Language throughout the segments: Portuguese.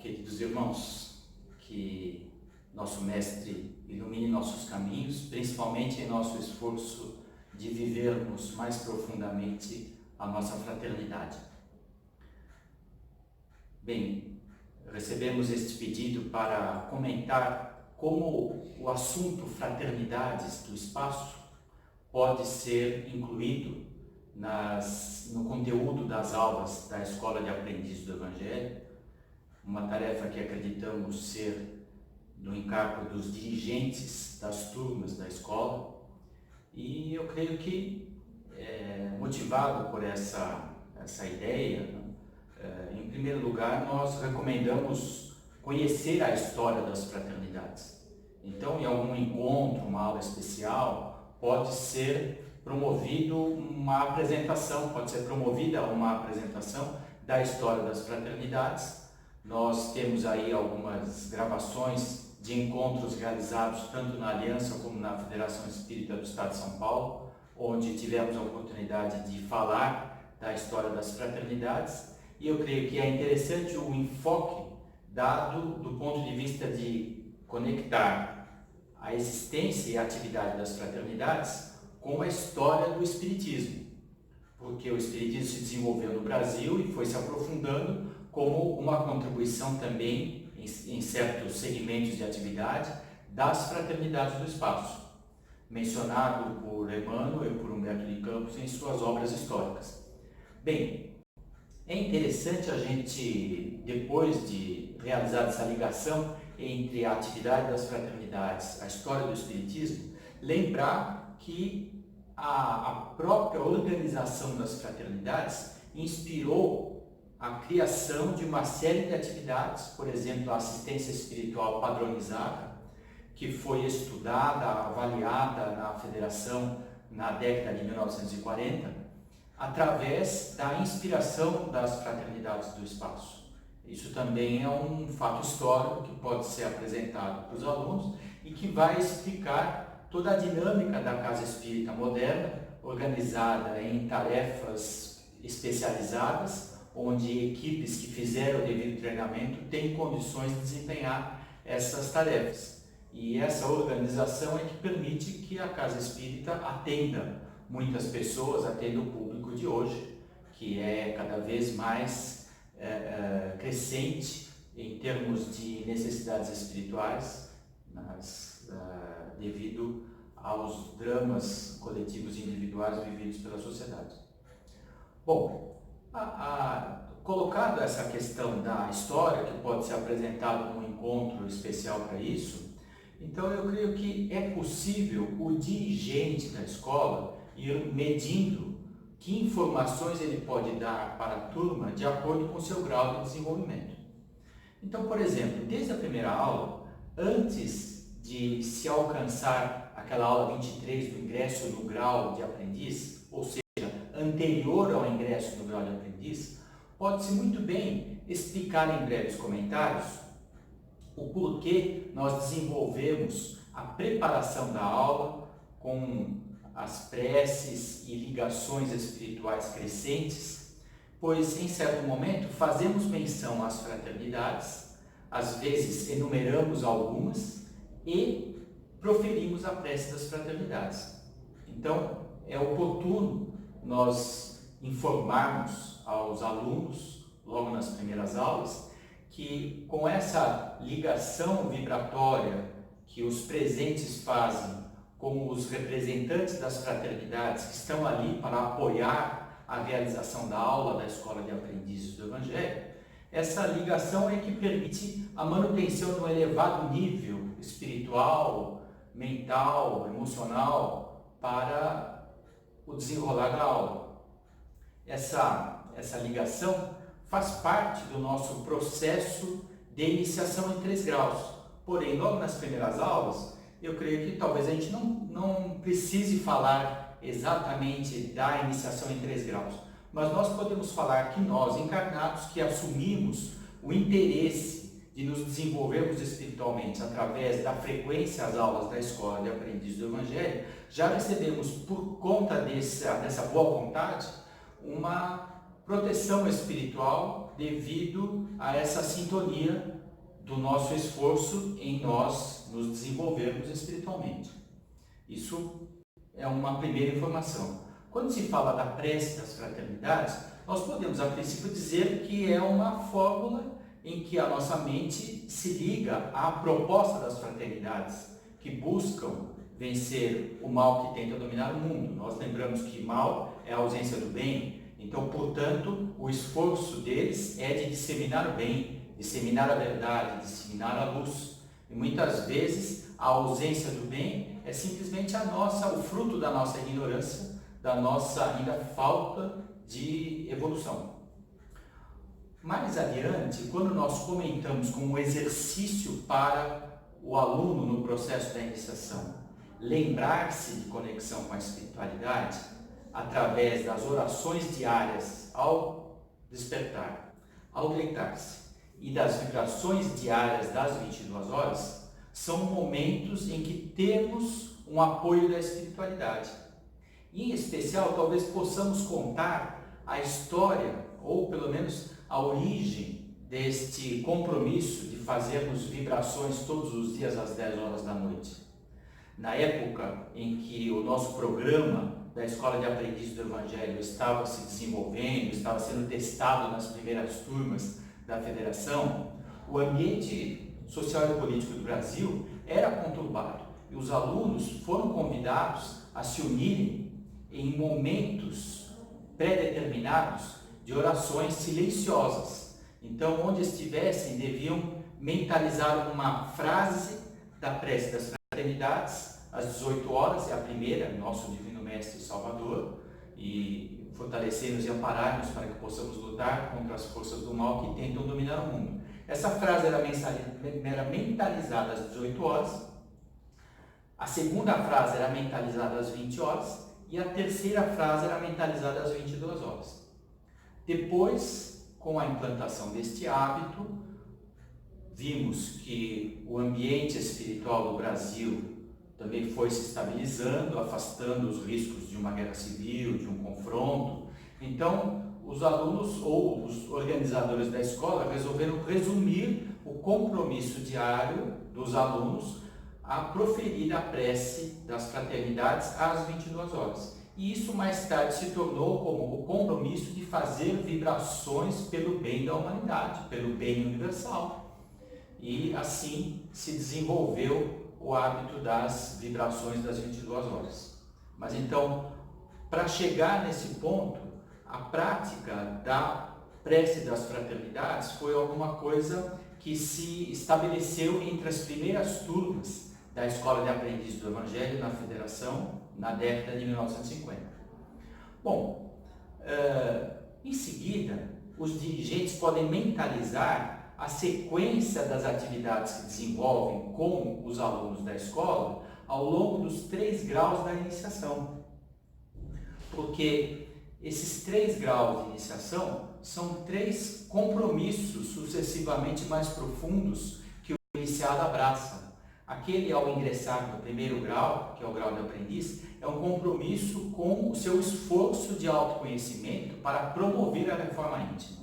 queridos irmãos, que nosso Mestre ilumine nossos caminhos, principalmente em nosso esforço de vivermos mais profundamente a nossa fraternidade. Bem, recebemos este pedido para comentar como o assunto fraternidades do espaço pode ser incluído no conteúdo das aulas da Escola de Aprendiz do Evangelho, uma tarefa que acreditamos ser do encargo dos dirigentes das turmas da escola, e eu creio que, motivado por essa ideia, em primeiro lugar, nós recomendamos conhecer a história das fraternidades. Então, em algum encontro, uma aula especial, pode ser promovida uma apresentação da história das fraternidades. Nós temos aí algumas gravações de encontros realizados tanto na Aliança como na Federação Espírita do Estado de São Paulo, onde tivemos a oportunidade de falar da história das fraternidades, e eu creio que é interessante o enfoque dado do ponto de vista de conectar a existência e a atividade das fraternidades com a história do Espiritismo, porque o Espiritismo se desenvolveu no Brasil e foi se aprofundando como uma contribuição também em certos segmentos de atividade das fraternidades do espaço, mencionado por Emmanuel e por Humberto de Campos em suas obras históricas. Bem, é interessante a gente, depois de realizar essa ligação entre a atividade das fraternidades, a história do Espiritismo, lembrar que a própria organização das fraternidades inspirou a criação de uma série de atividades, por exemplo, a assistência espiritual padronizada, que foi estudada, avaliada na Federação na década de 1940, através da inspiração das fraternidades do espaço. Isso também é um fato histórico que pode ser apresentado para os alunos e que vai explicar toda a dinâmica da Casa Espírita moderna, organizada em tarefas especializadas, onde equipes que fizeram o devido treinamento têm condições de desempenhar essas tarefas. E essa organização é que permite que a Casa Espírita atenda muitas pessoas, atenda o público de hoje, que é cada vez mais crescente em termos de necessidades espirituais, devido aos dramas coletivos e individuais vividos pela sociedade. Bom, colocado essa questão da história, que pode ser apresentada num encontro especial para isso, então eu creio que é possível o dirigente da escola ir medindo que informações ele pode dar para a turma de acordo com o seu grau de desenvolvimento. Então, por exemplo, desde a primeira aula, antes de se alcançar aquela aula 23 do ingresso no grau de aprendiz, ou seja, anterior ao ingresso no grau de aprendiz, pode-se muito bem explicar em breves comentários o porquê nós desenvolvemos a preparação da aula com as preces e ligações espirituais crescentes, pois em certo momento fazemos menção às fraternidades, às vezes enumeramos algumas, e proferimos a prece das fraternidades. Então, é oportuno nós informarmos aos alunos, logo nas primeiras aulas, que com essa ligação vibratória que os presentes fazem com os representantes das fraternidades que estão ali para apoiar a realização da aula da Escola de Aprendizes do Evangelho, essa ligação é que permite a manutenção de um elevado nível espiritual, mental, emocional para o desenrolar da aula. Essa ligação faz parte do nosso processo de iniciação em 3 graus. Porém, logo nas primeiras aulas, eu creio que talvez a gente não precise falar exatamente da iniciação em 3 graus, mas nós podemos falar que nós, encarnados, que assumimos o interesse de nos desenvolvermos espiritualmente através da frequência às aulas da Escola de Aprendiz do Evangelho, já recebemos, por conta dessa boa vontade, uma proteção espiritual devido a essa sintonia do nosso esforço em nós nos desenvolvermos espiritualmente. Isso é uma primeira informação. Quando se fala da prece das fraternidades, nós podemos a princípio dizer que é uma fórmula em que a nossa mente se liga à proposta das fraternidades, que buscam vencer o mal que tenta dominar o mundo. Nós lembramos que mal é a ausência do bem, então, portanto, o esforço deles é de disseminar o bem, disseminar a verdade, disseminar a luz. E muitas vezes a ausência do bem é simplesmente o fruto da nossa ignorância, da nossa ainda falta de evolução. Mais adiante, quando nós comentamos como um exercício para o aluno no processo da iniciação, lembrar-se de conexão com a espiritualidade através das orações diárias ao despertar, ao deitar-se e das vibrações diárias das 22 horas, são momentos em que temos um apoio da espiritualidade. Em especial, talvez possamos contar a história, ou pelo menos a origem deste compromisso de fazermos vibrações todos os dias às 10 horas da noite. Na época em que o nosso programa da Escola de Aprendizes do Evangelho estava se desenvolvendo, estava sendo testado nas primeiras turmas da Federação, o ambiente social e político do Brasil era conturbado e os alunos foram convidados a se unirem em momentos pré-determinados de orações silenciosas. Então, onde estivessem, deviam mentalizar uma frase da prece das fraternidades às 18 horas, é a primeira, nosso Divino Mestre Salvador, e fortalecer-nos e amparar-nos para que possamos lutar contra as forças do mal que tentam dominar o mundo. Essa frase era mentalizada às 18 horas, a segunda frase era mentalizada às 20 horas e a terceira frase era mentalizada às 22 horas. Depois, com a implantação deste hábito, vimos que o ambiente espiritual do Brasil também foi se estabilizando, afastando os riscos de uma guerra civil, de um confronto. Então, os alunos ou os organizadores da escola resolveram resumir o compromisso diário dos alunos a proferir a prece das fraternidades às 22 horas. E isso mais tarde se tornou como o compromisso de fazer vibrações pelo bem da humanidade, pelo bem universal. E assim se desenvolveu o hábito das vibrações das 22 horas. Mas então, para chegar nesse ponto, a prática da prece das fraternidades foi alguma coisa que se estabeleceu entre as primeiras turmas da Escola de Aprendizes do Evangelho na Federação, na década de 1950. Bom, em seguida, os dirigentes podem mentalizar a sequência das atividades que desenvolvem com os alunos da escola ao longo dos 3 graus da iniciação. Porque esses 3 graus de iniciação são 3 compromissos sucessivamente mais profundos que o iniciado abraça. Aquele, ao ingressar no primeiro grau, que é o grau de aprendiz, é um compromisso com o seu esforço de autoconhecimento para promover a reforma íntima.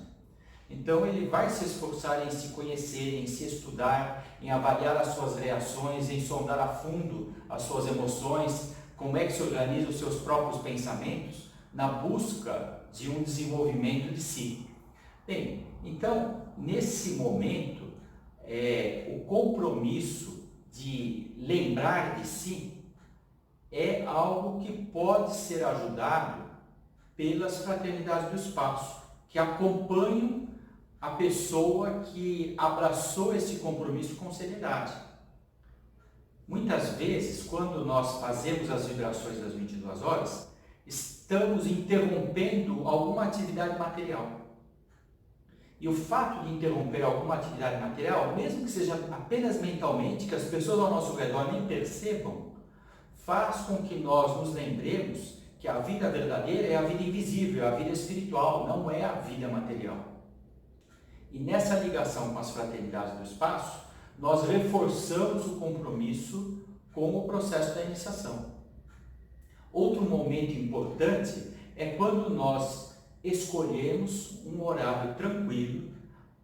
Então ele vai se esforçar em se conhecer, em se estudar, em avaliar as suas reações, em sondar a fundo as suas emoções, como é que se organiza os seus próprios pensamentos, na busca de um desenvolvimento de si. Bem, então, nesse momento, o compromisso de lembrar de si é algo que pode ser ajudado pelas fraternidades do espaço, que acompanham a pessoa que abraçou esse compromisso com seriedade. Muitas vezes, quando nós fazemos as vibrações das 22 horas, estamos interrompendo alguma atividade material. E o fato de interromper alguma atividade material, mesmo que seja apenas mentalmente, que as pessoas ao nosso redor nem percebam, faz com que nós nos lembremos que a vida verdadeira é a vida invisível, é a vida espiritual, não é a vida material. E nessa ligação com as fraternidades do espaço, nós reforçamos o compromisso com o processo da iniciação. Outro momento importante é quando nós escolhemos um horário tranquilo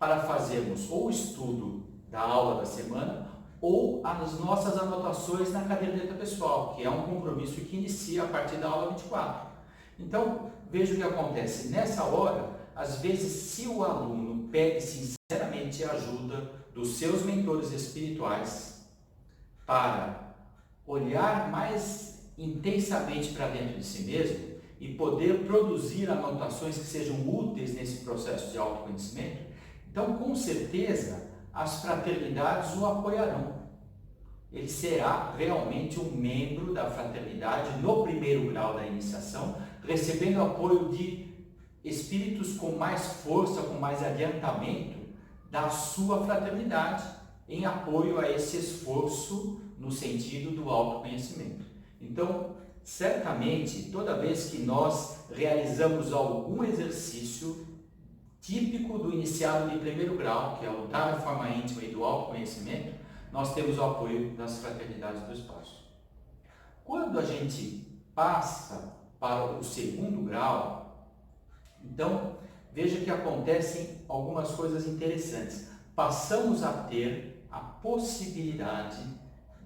para fazermos ou o estudo da aula da semana ou as nossas anotações na caderneta pessoal, que é um compromisso que inicia a partir da aula 24. Então, veja o que acontece. Nessa hora, às vezes, se o aluno pede sinceramente ajuda dos seus mentores espirituais para olhar mais intensamente para dentro de si mesmo e poder produzir anotações que sejam úteis nesse processo de autoconhecimento, então, com certeza, as fraternidades o apoiarão. Ele será realmente um membro da fraternidade no primeiro grau da iniciação, recebendo apoio de espíritos com mais força, com mais adiantamento da sua fraternidade, em apoio a esse esforço no sentido do autoconhecimento. Então, certamente, toda vez que nós realizamos algum exercício típico do iniciado de primeiro grau, que é o da reforma íntima e do autoconhecimento, nós temos o apoio das fraternidades do espaço. Quando a gente passa para o segundo grau, então veja que acontecem algumas coisas interessantes. Passamos a ter a possibilidade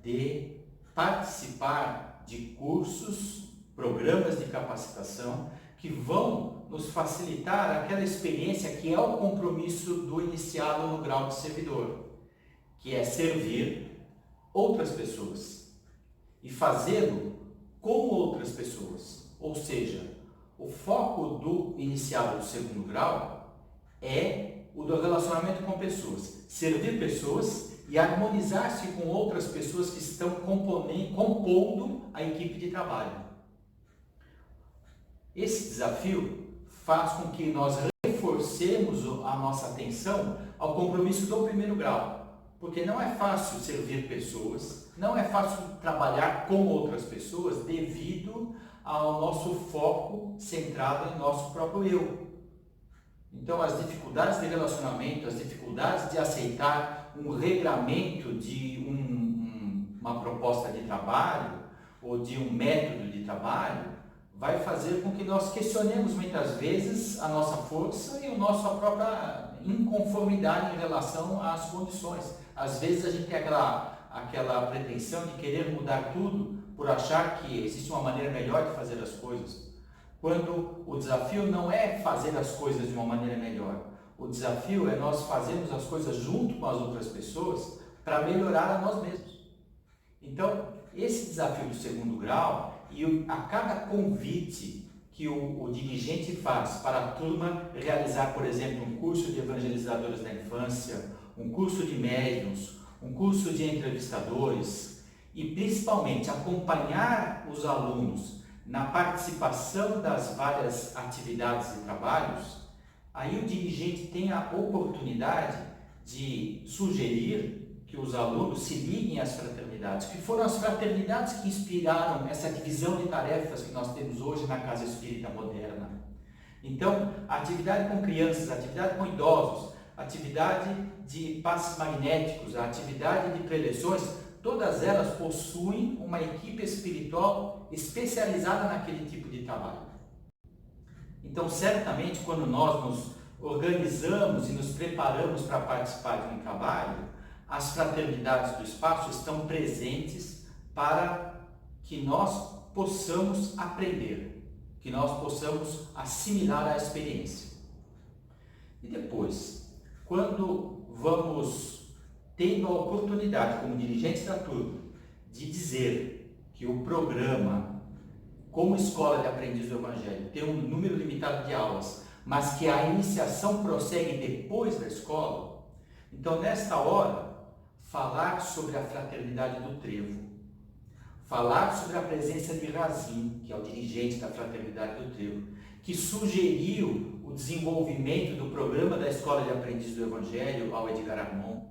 de participar de cursos, programas de capacitação que vão nos facilitar aquela experiência que é o compromisso do iniciado no grau de servidor, que é servir outras pessoas e fazê-lo com outras pessoas. Ou seja, o foco do iniciado do segundo grau é o do relacionamento com pessoas, servir pessoas e harmonizar-se com outras pessoas que estão compondo a equipe de trabalho. Esse desafio faz com que nós reforcemos a nossa atenção ao compromisso do primeiro grau, porque não é fácil servir pessoas, não é fácil trabalhar com outras pessoas devido ao nosso foco centrado em nosso próprio eu. Então, as dificuldades de relacionamento, as dificuldades de aceitar um regramento de uma proposta de trabalho ou de um método de trabalho, vai fazer com que nós questionemos muitas vezes a nossa força e a nossa própria inconformidade em relação às condições. Às vezes a gente tem aquela pretensão de querer mudar tudo por achar que existe uma maneira melhor de fazer as coisas, quando o desafio não é fazer as coisas de uma maneira melhor. O desafio é nós fazermos as coisas junto com as outras pessoas para melhorar a nós mesmos. Então, esse desafio do segundo grau e a cada convite que o dirigente faz para a turma realizar, por exemplo, um curso de evangelizadores da infância, um curso de médiuns, um curso de entrevistadores e principalmente acompanhar os alunos na participação das várias atividades e trabalhos, aí o dirigente tem a oportunidade de sugerir que os alunos se liguem às fraternidades, que foram as fraternidades que inspiraram essa divisão de tarefas que nós temos hoje na Casa Espírita Moderna. Então, a atividade com crianças, a atividade com idosos, a atividade de passes magnéticos, a atividade de preleções, todas elas possuem uma equipe espiritual especializada naquele tipo de trabalho. Então, certamente, quando nós nos organizamos e nos preparamos para participar de um trabalho, as fraternidades do espaço estão presentes para que nós possamos aprender, que nós possamos assimilar a experiência. E depois, quando vamos tendo a oportunidade, como dirigentes da turma, de dizer que o programa, como escola de aprendiz do Evangelho, tem um número limitado de aulas, mas que a iniciação prossegue depois da escola, então, nesta hora, falar sobre a fraternidade do Trevo, falar sobre a presença de Razin, que é o dirigente da fraternidade do Trevo, que sugeriu o desenvolvimento do programa da Escola de Aprendiz do Evangelho ao Edgar Armond,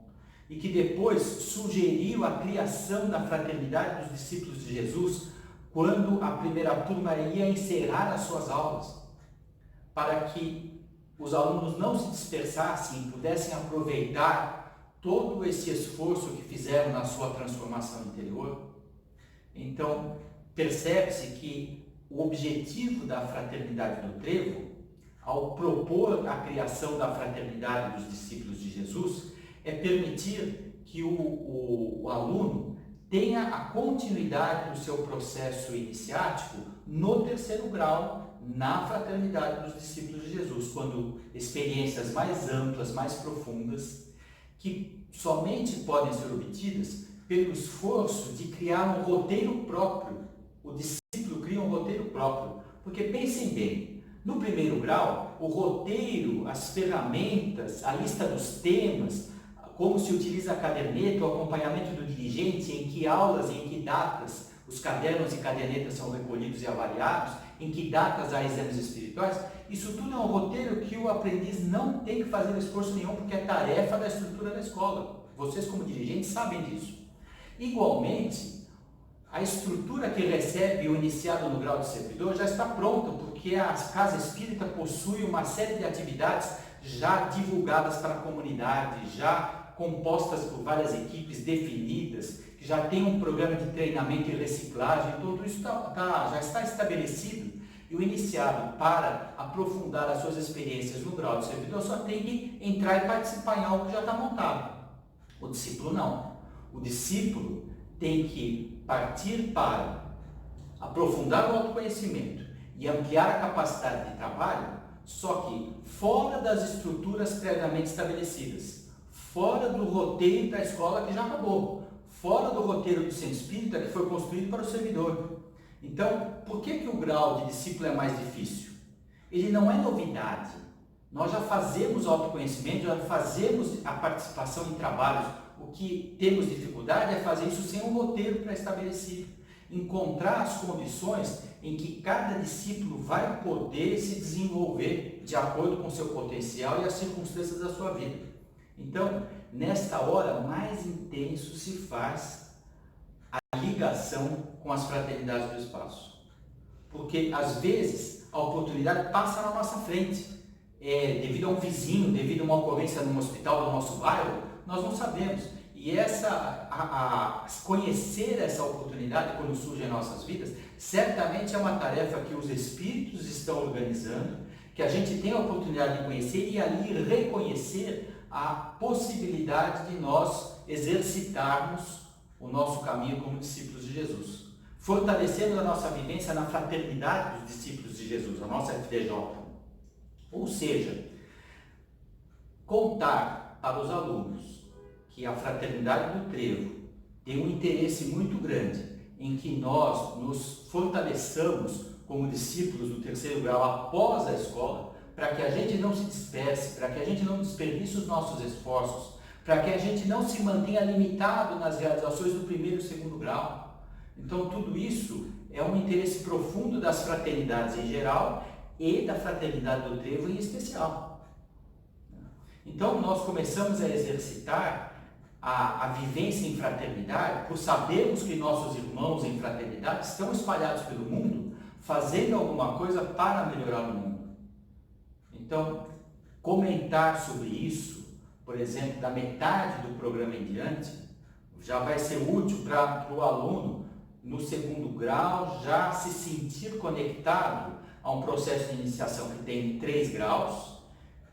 e que depois sugeriu a criação da fraternidade dos discípulos de Jesus, quando a primeira turma ia encerrar as suas aulas, para que os alunos não se dispersassem e pudessem aproveitar todo esse esforço que fizeram na sua transformação interior. Então, percebe-se que o objetivo da fraternidade do Trevo, ao propor a criação da fraternidade dos discípulos de Jesus, é permitir que o aluno tenha a continuidade do seu processo iniciático no terceiro grau, na fraternidade dos discípulos de Jesus, quando experiências mais amplas, mais profundas, que somente podem ser obtidas pelo esforço de criar um roteiro próprio. O discípulo cria um roteiro próprio, porque pensem bem, no primeiro grau, o roteiro, as ferramentas, a lista dos temas, como se utiliza a caderneta, o acompanhamento do dirigente, em que aulas, em que datas os cadernos e cadernetas são recolhidos e avaliados, em que datas há exames espirituais, isso tudo é um roteiro que o aprendiz não tem que fazer esforço nenhum, porque é tarefa da estrutura da escola. Vocês, como dirigentes, sabem disso. Igualmente, a estrutura que recebe o iniciado no grau de servidor já está pronta, porque a Casa Espírita possui uma série de atividades já divulgadas para a comunidade, já compostas por várias equipes definidas, que já tem um programa de treinamento e reciclagem, tudo isso já está estabelecido. E o iniciado, para aprofundar as suas experiências no grau de servidor, só tem que entrar e participar em algo que já está montado. O discípulo não. O discípulo tem que partir para aprofundar o autoconhecimento e ampliar a capacidade de trabalho, só que fora das estruturas previamente estabelecidas, fora do roteiro da escola que já acabou, fora do roteiro do centro espírita que foi construído para o servidor. Então, por que o grau de discípulo é mais difícil? Ele não é novidade. Nós já fazemos autoconhecimento, já fazemos a participação em trabalhos. O que temos dificuldade é fazer isso sem um roteiro pré-estabelecido. Encontrar as condições em que cada discípulo vai poder se desenvolver de acordo com o seu potencial e as circunstâncias da sua vida. Então, nesta hora, mais intenso se faz a ligação com as fraternidades do espaço. Porque, às vezes, a oportunidade passa na nossa frente. Devido a um vizinho, devido a uma ocorrência num hospital do nosso bairro, nós não sabemos. E conhecer essa oportunidade quando surge em nossas vidas, certamente é uma tarefa que os espíritos estão organizando, que a gente tem a oportunidade de conhecer e ali reconhecer a possibilidade de nós exercitarmos o nosso caminho como discípulos de Jesus, fortalecendo a nossa vivência na fraternidade dos discípulos de Jesus, a nossa FDJ. Ou seja, contar para os alunos que a fraternidade do Trevo tem um interesse muito grande em que nós nos fortaleçamos como discípulos do terceiro grau após a escola, para que a gente não se disperse, para que a gente não desperdice os nossos esforços, para que a gente não se mantenha limitado nas realizações do primeiro e segundo grau. Então, tudo isso é um interesse profundo das fraternidades em geral e da fraternidade do Trevo em especial. Então, nós começamos a exercitar a vivência em fraternidade por sabermos que nossos irmãos em fraternidade estão espalhados pelo mundo, fazendo alguma coisa para melhorar o mundo. Então, comentar sobre isso, por exemplo, da metade do programa em diante, já vai ser útil para o aluno, no segundo grau, já se sentir conectado a um processo de iniciação que tem 3 graus,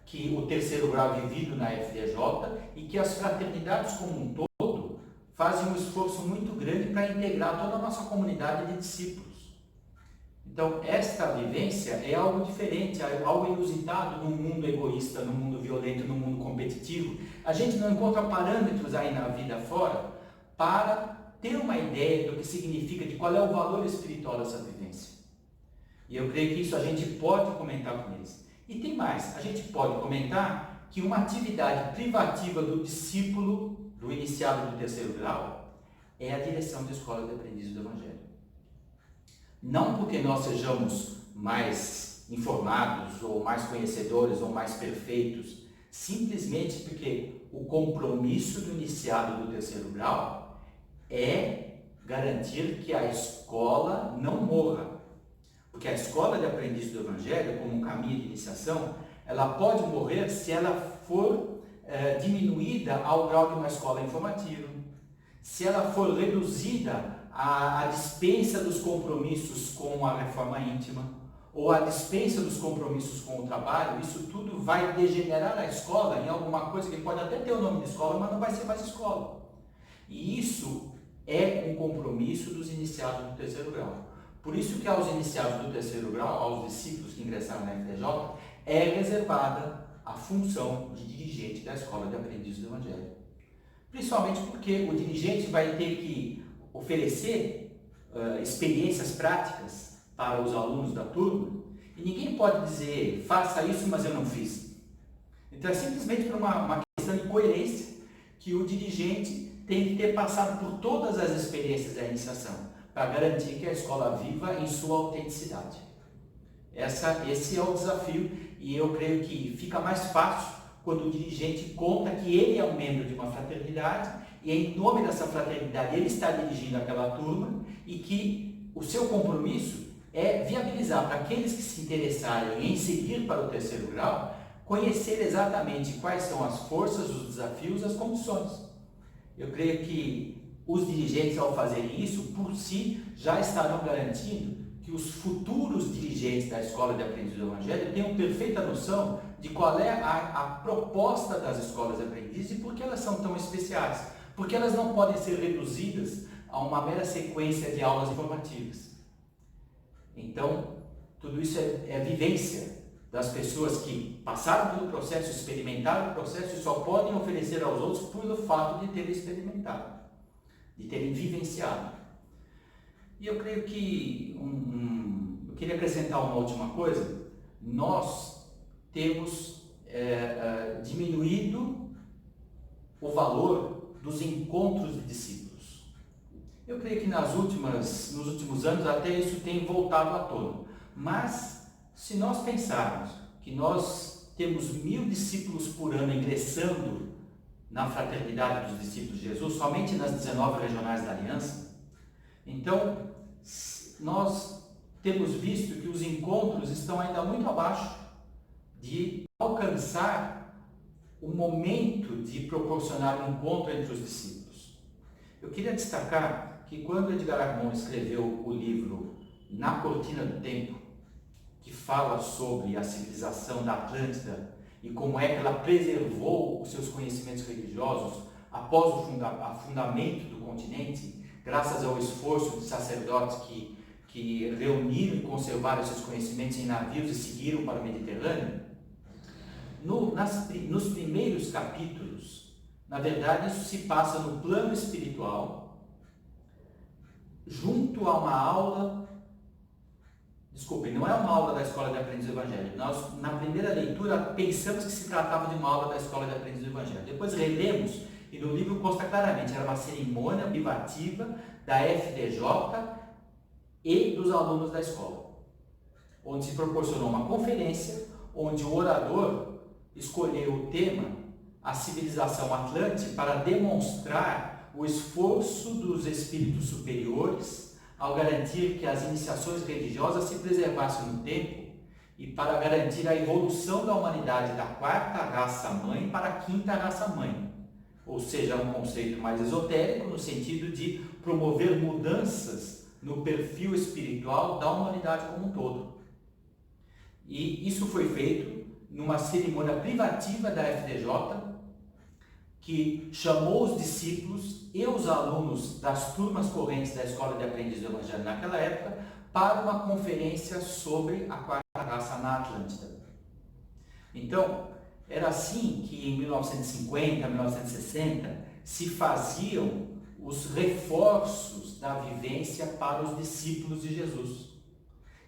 que o terceiro grau é vivido na FDJ e que as fraternidades como um todo fazem um esforço muito grande para integrar toda a nossa comunidade de discípulos. Então, esta vivência é algo diferente, é algo inusitado num mundo egoísta, num mundo violento, num mundo competitivo. A gente não encontra parâmetros aí na vida fora para ter uma ideia do que significa, de qual é o valor espiritual dessa vivência. E eu creio que isso a gente pode comentar com eles. E tem mais, a gente pode comentar que uma atividade privativa do discípulo, do iniciado do terceiro grau, é a direção da escola de aprendizes do Evangelho. Não porque nós sejamos mais informados, ou mais conhecedores, ou mais perfeitos, simplesmente porque o compromisso do iniciado do terceiro grau é garantir que a escola não morra. Porque a escola de aprendiz do Evangelho, como um caminho de iniciação, ela pode morrer se ela for diminuída ao grau de uma escola informativa, se ela for reduzida à dispensa dos compromissos com a reforma íntima, ou a dispensa dos compromissos com o trabalho, isso tudo vai degenerar a escola em alguma coisa que pode até ter o nome de escola, mas não vai ser mais escola. E isso é um compromisso dos iniciados do terceiro grau. Por isso que aos iniciados do terceiro grau, aos discípulos que ingressaram na FDJ, é reservada a função de dirigente da Escola de Aprendizes do Evangelho. Principalmente porque o dirigente vai ter que oferecer experiências práticas para os alunos da turma, e ninguém pode dizer, faça isso, mas eu não fiz. Então é simplesmente por uma questão de coerência que o dirigente tem que ter passado por todas as experiências da iniciação, para garantir que a escola viva em sua autenticidade. Esse é o desafio, e eu creio que fica mais fácil quando o dirigente conta que ele é um membro de uma fraternidade, e em nome dessa fraternidade ele está dirigindo aquela turma, e que o seu compromisso é viabilizar para aqueles que se interessarem em seguir para o terceiro grau, conhecer exatamente quais são as forças, os desafios, as condições. Eu creio que os dirigentes, ao fazerem isso, por si, já estarão garantindo que os futuros dirigentes da Escola de Aprendizes do Evangelho tenham perfeita noção de qual é a proposta das escolas de aprendizes e por que elas são tão especiais. Porque elas não podem ser reduzidas a uma mera sequência de aulas informativas. Então, tudo isso é vivência das pessoas que passaram pelo processo, experimentaram o processo e só podem oferecer aos outros pelo fato de terem experimentado, de terem vivenciado. E eu creio que eu queria acrescentar uma última coisa. Nós temos diminuído o valor dos encontros de discípulos. Eu creio que nos últimos anos até isso tem voltado à tona. Mas se nós pensarmos que nós temos 1000 discípulos por ano ingressando na fraternidade dos discípulos de Jesus, somente nas 19 regionais da Aliança, então nós temos visto que os encontros estão ainda muito abaixo de alcançar o momento de proporcionar um encontro entre os discípulos. Eu queria destacar que quando Edgar Armand escreveu o livro Na Cortina do Tempo, que fala sobre a civilização da Atlântida e como é que ela preservou os seus conhecimentos religiosos após o afundamento do continente, graças ao esforço de sacerdotes que reuniram e conservaram esses conhecimentos em navios e seguiram para o Mediterrâneo. Nos primeiros capítulos, na verdade, isso se passa no plano espiritual, junto a uma aula. Desculpem, não é uma aula da Escola de Aprendizes do Evangelho. Nós, na primeira leitura, pensamos que se tratava de uma aula da Escola de Aprendizes do Evangelho. Depois relemos, e no livro consta claramente, era uma cerimônia privativa da FDJ e dos alunos da escola, onde se proporcionou uma conferência, onde o orador escolheu o tema, a civilização atlântica, para demonstrar o esforço dos espíritos superiores ao garantir que as iniciações religiosas se preservassem no tempo e para garantir a evolução da humanidade da 4ª raça-mãe para a 5ª raça-mãe. Ou seja, um conceito mais esotérico no sentido de promover mudanças no perfil espiritual da humanidade como um todo. E isso foi feito numa cerimônia privativa da FDJ, que chamou os discípulos e os alunos das turmas correntes da Escola de Aprendizes do Evangelho naquela época para uma conferência sobre a 4ª raça na Atlântida. Então, era assim que em 1950, 1960, se faziam os reforços da vivência para os discípulos de Jesus.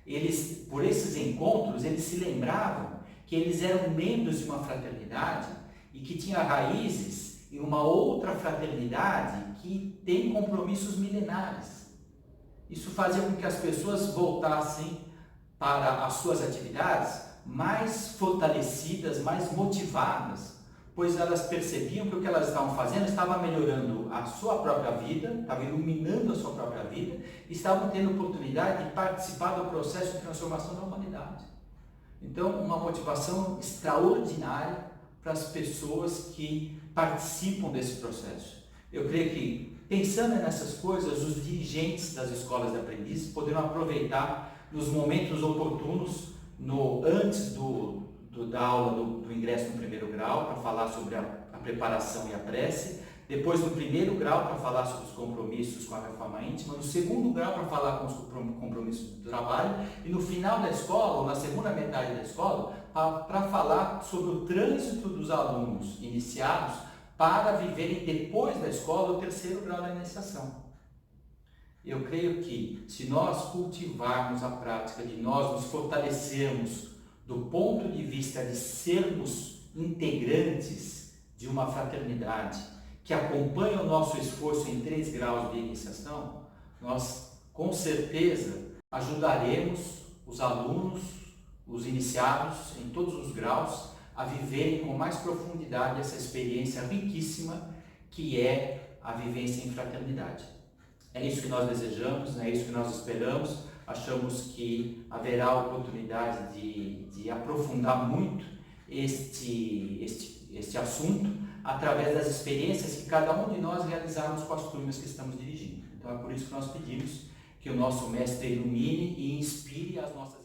Eles, por esses encontros, eles se lembravam que eles eram membros de uma fraternidade e que tinha raízes em uma outra fraternidade que tem compromissos milenares. Isso fazia com que as pessoas voltassem para as suas atividades mais fortalecidas, mais motivadas, pois elas percebiam que o que elas estavam fazendo estava melhorando a sua própria vida, estava iluminando a sua própria vida, e estavam tendo oportunidade de participar do processo de transformação da humanidade. Então, uma motivação extraordinária para as pessoas que participam desse processo. Eu creio que, pensando nessas coisas, os dirigentes das escolas de aprendizes poderão aproveitar nos momentos oportunos, antes da aula do ingresso no primeiro grau, para falar sobre a preparação e a prece, depois no primeiro grau para falar sobre os compromissos com a reforma íntima, no segundo grau para falar com os compromissos do trabalho e no final da escola, ou na segunda metade da escola, para falar sobre o trânsito dos alunos iniciados para viverem depois da escola o terceiro grau da iniciação. Eu creio que se nós cultivarmos a prática de nós nos fortalecermos do ponto de vista de sermos integrantes de uma fraternidade que acompanha o nosso esforço em 3 graus de iniciação, nós com certeza ajudaremos os alunos, os iniciados em todos os graus, a viverem com mais profundidade essa experiência riquíssima que é a vivência em fraternidade. É isso que nós desejamos, é isso que nós esperamos. Achamos que haverá oportunidade de aprofundar muito este assunto através das experiências que cada um de nós realizarmos com as turmas que estamos dirigindo. Então é por isso que nós pedimos que o nosso mestre ilumine e inspire as nossas